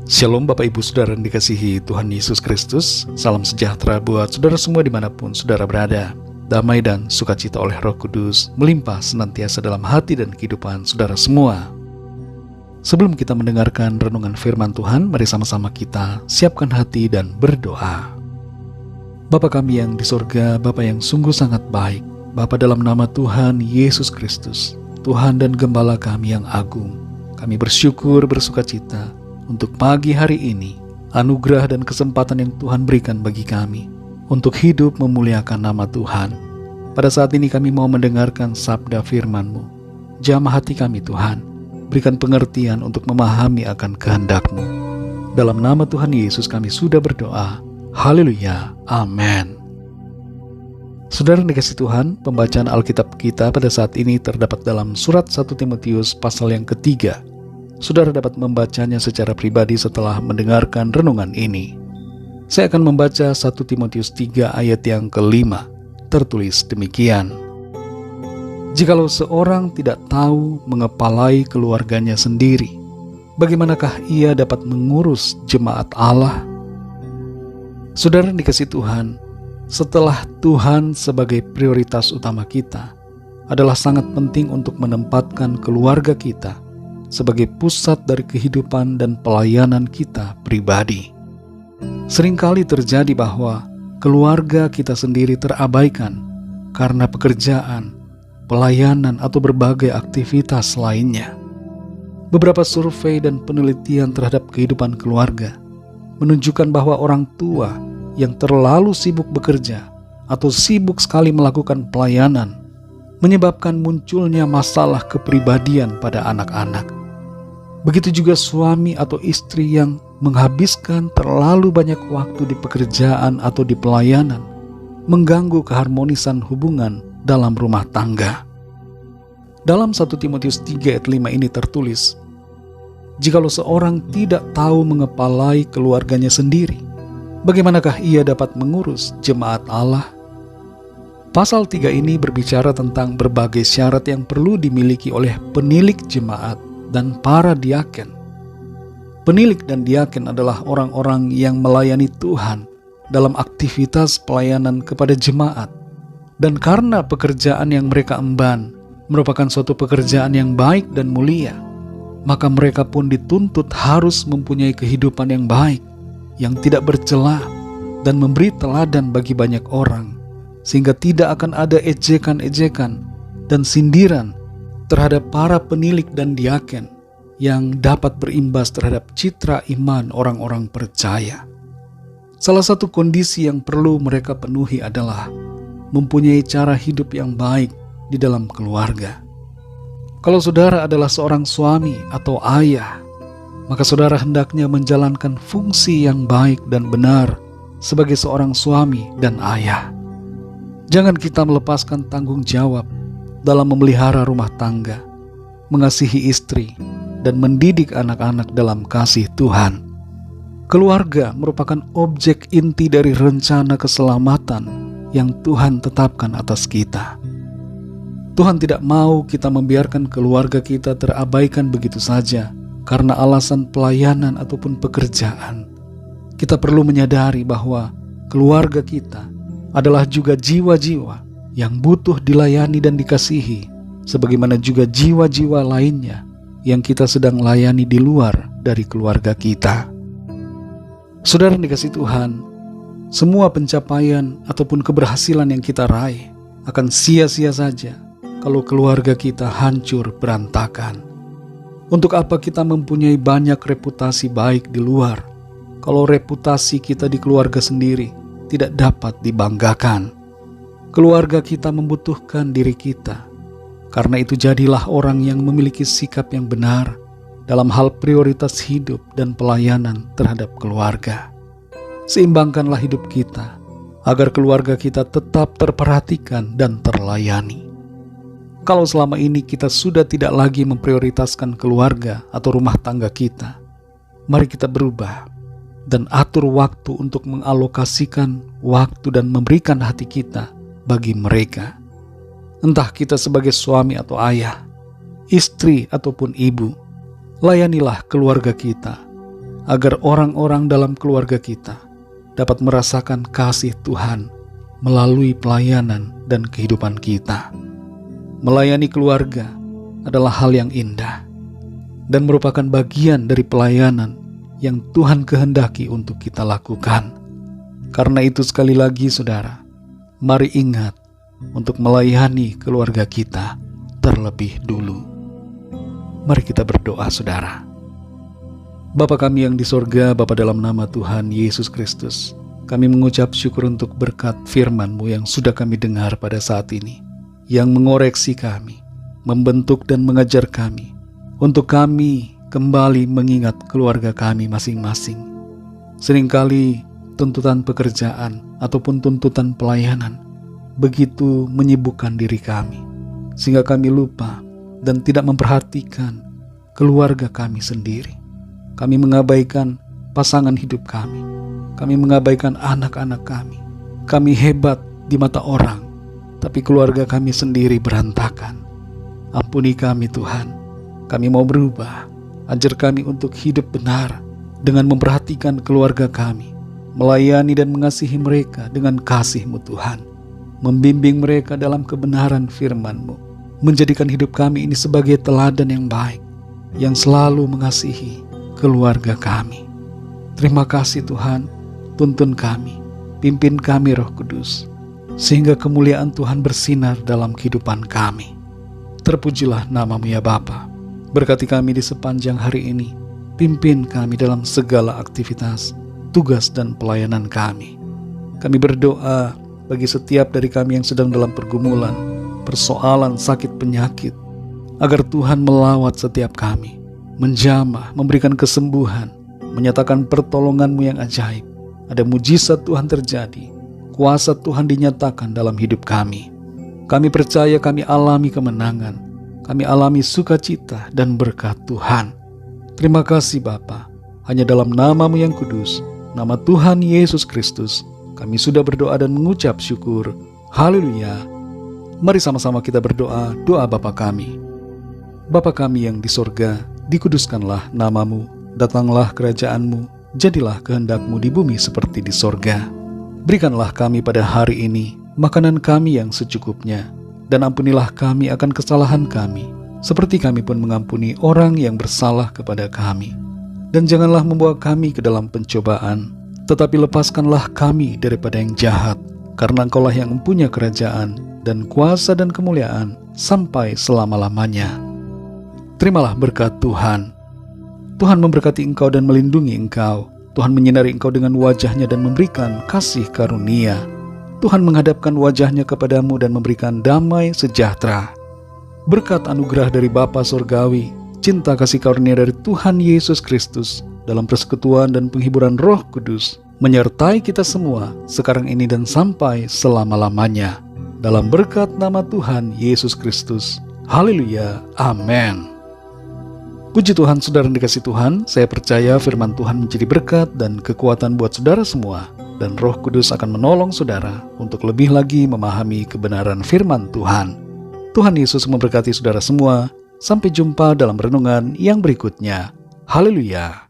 Shalom Bapak Ibu Saudara yang dikasihi Tuhan Yesus Kristus. Salam sejahtera buat saudara semua dimanapun saudara berada. Damai dan sukacita oleh Roh Kudus melimpah senantiasa dalam hati dan kehidupan saudara semua. Sebelum kita mendengarkan renungan firman Tuhan, mari sama-sama kita siapkan hati dan berdoa. Bapa kami yang di sorga, Bapa yang sungguh sangat baik, Bapa dalam nama Tuhan Yesus Kristus, Tuhan dan Gembala kami yang agung, kami bersyukur bersukacita untuk pagi hari ini, anugerah dan kesempatan yang Tuhan berikan bagi kami untuk hidup memuliakan nama Tuhan. Pada saat ini kami mau mendengarkan sabda firman-Mu. Jamah hati kami Tuhan, berikan pengertian untuk memahami akan kehendak-Mu. Dalam nama Tuhan Yesus kami sudah berdoa. Haleluya, amin. Saudara yang dikasihi Tuhan, pembacaan Alkitab kita pada saat ini terdapat dalam surat 1 Timotius pasal yang ketiga. Saudara dapat membacanya secara pribadi setelah mendengarkan renungan ini. Saya akan membaca 1 Timotius 3 ayat yang ke-5. Tertulis demikian. Jikalau seorang tidak tahu mengepalai keluarganya sendiri, bagaimanakah ia dapat mengurus jemaat Allah? Saudara yang dikasihi Tuhan, setelah Tuhan sebagai prioritas utama kita, adalah sangat penting untuk menempatkan keluarga kita sebagai pusat dari kehidupan dan pelayanan kita pribadi. Seringkali terjadi bahwa keluarga kita sendiri terabaikan karena pekerjaan, pelayanan, atau berbagai aktivitas lainnya. Beberapa survei dan penelitian terhadap kehidupan keluarga menunjukkan bahwa orang tua yang terlalu sibuk bekerja atau sibuk sekali melakukan pelayanan menyebabkan munculnya masalah kepribadian pada anak-anak. Begitu juga suami atau istri yang menghabiskan terlalu banyak waktu di pekerjaan atau di pelayanan, mengganggu keharmonisan hubungan dalam rumah tangga. Dalam 1 Timotius 3 ayat 5 ini tertulis, jikalau seorang tidak tahu mengepalai keluarganya sendiri, bagaimanakah ia dapat mengurus jemaat Allah? Pasal 3 ini berbicara tentang berbagai syarat yang perlu dimiliki oleh penilik jemaat dan para diaken. Penilik dan diaken adalah orang-orang yang melayani Tuhan dalam aktivitas pelayanan kepada jemaat. Dan karena pekerjaan yang mereka emban merupakan suatu pekerjaan yang baik dan mulia, maka mereka pun dituntut harus mempunyai kehidupan yang baik, yang tidak bercela, dan memberi teladan bagi banyak orang, sehingga tidak akan ada ejekan-ejekan dan sindiran terhadap para penilik dan diaken yang dapat berimbas terhadap citra iman orang-orang percaya. Salah satu kondisi yang perlu mereka penuhi adalah mempunyai cara hidup yang baik di dalam keluarga. Kalau saudara adalah seorang suami atau ayah, maka saudara hendaknya menjalankan fungsi yang baik dan benar sebagai seorang suami dan ayah. Jangan kita melepaskan tanggung jawab dalam memelihara rumah tangga, mengasihi istri, dan mendidik anak-anak dalam kasih Tuhan. Keluarga merupakan objek inti dari rencana keselamatan yang Tuhan tetapkan atas kita. Tuhan tidak mau kita membiarkan keluarga kita terabaikan begitu saja karena alasan pelayanan ataupun pekerjaan. Kita perlu menyadari bahwa keluarga kita adalah juga jiwa-jiwa yang butuh dilayani dan dikasihi, sebagaimana juga jiwa-jiwa lainnya yang kita sedang layani di luar dari keluarga kita. Saudara yang dikasihi Tuhan, semua pencapaian ataupun keberhasilan yang kita raih akan sia-sia saja kalau keluarga kita hancur berantakan. Untuk apa kita mempunyai banyak reputasi baik di luar kalau reputasi kita di keluarga sendiri tidak dapat dibanggakan? Keluarga kita membutuhkan diri kita. Karena itu jadilah orang yang memiliki sikap yang benar dalam hal prioritas hidup dan pelayanan terhadap keluarga. Seimbangkanlah hidup kita agar keluarga kita tetap terperhatikan dan terlayani. Kalau selama ini kita sudah tidak lagi memprioritaskan keluarga atau rumah tangga kita, mari kita berubah dan atur waktu untuk mengalokasikan waktu dan memberikan hati kita bagi mereka. Entah kita sebagai suami atau ayah, istri ataupun ibu, layanilah keluarga kita agar orang-orang dalam keluarga kita dapat merasakan kasih Tuhan melalui pelayanan dan kehidupan kita. Melayani keluarga adalah hal yang indah dan merupakan bagian dari pelayanan yang Tuhan kehendaki untuk kita lakukan. Karena itu sekali lagi saudara, mari ingat untuk melayani keluarga kita terlebih dulu. Mari kita berdoa saudara. Bapa kami yang di sorga, Bapa dalam nama Tuhan Yesus Kristus, kami mengucap syukur untuk berkat firman-Mu yang sudah kami dengar pada saat ini, yang mengoreksi kami, membentuk dan mengajar kami, untuk kami kembali mengingat keluarga kami masing-masing. Seringkali tuntutan pekerjaan ataupun tuntutan pelayanan begitu menyibukkan diri kami, sehingga kami lupa dan tidak memperhatikan keluarga kami sendiri. Kami mengabaikan pasangan hidup kami. Kami mengabaikan anak-anak kami. Kami hebat di mata orang, tapi keluarga kami sendiri berantakan. Ampuni kami Tuhan. Kami mau berubah. Ajar kami untuk hidup benar dengan memperhatikan keluarga kami, melayani dan mengasihi mereka dengan kasih-Mu Tuhan, membimbing mereka dalam kebenaran firman-Mu, menjadikan hidup kami ini sebagai teladan yang baik, yang selalu mengasihi keluarga kami. Terima kasih Tuhan, tuntun kami, pimpin kami Roh Kudus, sehingga kemuliaan Tuhan bersinar dalam kehidupan kami. Terpujilah nama-Mu ya Bapa. Berkati kami di sepanjang hari ini, pimpin kami dalam segala aktivitas, tugas dan pelayanan kami. Kami berdoa bagi setiap dari kami yang sedang dalam pergumulan, persoalan sakit penyakit, agar Tuhan melawat setiap kami, menjamah, memberikan kesembuhan, menyatakan pertolongan-Mu yang ajaib. Ada mujizat Tuhan terjadi, kuasa Tuhan dinyatakan dalam hidup kami. Kami percaya kami alami kemenangan, kami alami sukacita dan berkat Tuhan. Terima kasih Bapa. Hanya dalam nama-Mu yang kudus, nama Tuhan Yesus Kristus, kami sudah berdoa dan mengucap syukur. Haleluya. Mari sama-sama kita berdoa doa Bapa kami. Bapa kami yang di sorga, dikuduskanlah nama-Mu, datanglah kerajaan-Mu, jadilah kehendak-Mu di bumi seperti di sorga. Berikanlah kami pada hari ini makanan kami yang secukupnya, dan ampunilah kami akan kesalahan kami, seperti kami pun mengampuni orang yang bersalah kepada kami. Dan janganlah membawa kami ke dalam pencobaan, tetapi lepaskanlah kami daripada yang jahat, karena Engkaulah yang mempunyai kerajaan dan kuasa dan kemuliaan sampai selama-lamanya. Terimalah berkat Tuhan. Tuhan memberkati engkau dan melindungi engkau. Tuhan menyinari engkau dengan wajah-Nya dan memberikan kasih karunia. Tuhan menghadapkan wajah-Nya kepadamu dan memberikan damai sejahtera. Berkat anugerah dari Bapa Surgawi, cinta kasih karunia dari Tuhan Yesus Kristus, dalam persekutuan dan penghiburan Roh Kudus, menyertai kita semua sekarang ini dan sampai selama-lamanya. Dalam berkat nama Tuhan Yesus Kristus. Haleluya. Amin. Puji Tuhan, saudara yang dikasihi Tuhan, saya percaya firman Tuhan menjadi berkat dan kekuatan buat saudara semua, dan Roh Kudus akan menolong saudara untuk lebih lagi memahami kebenaran firman Tuhan. Tuhan Yesus memberkati saudara semua. Sampai jumpa dalam renungan yang berikutnya. Haleluya.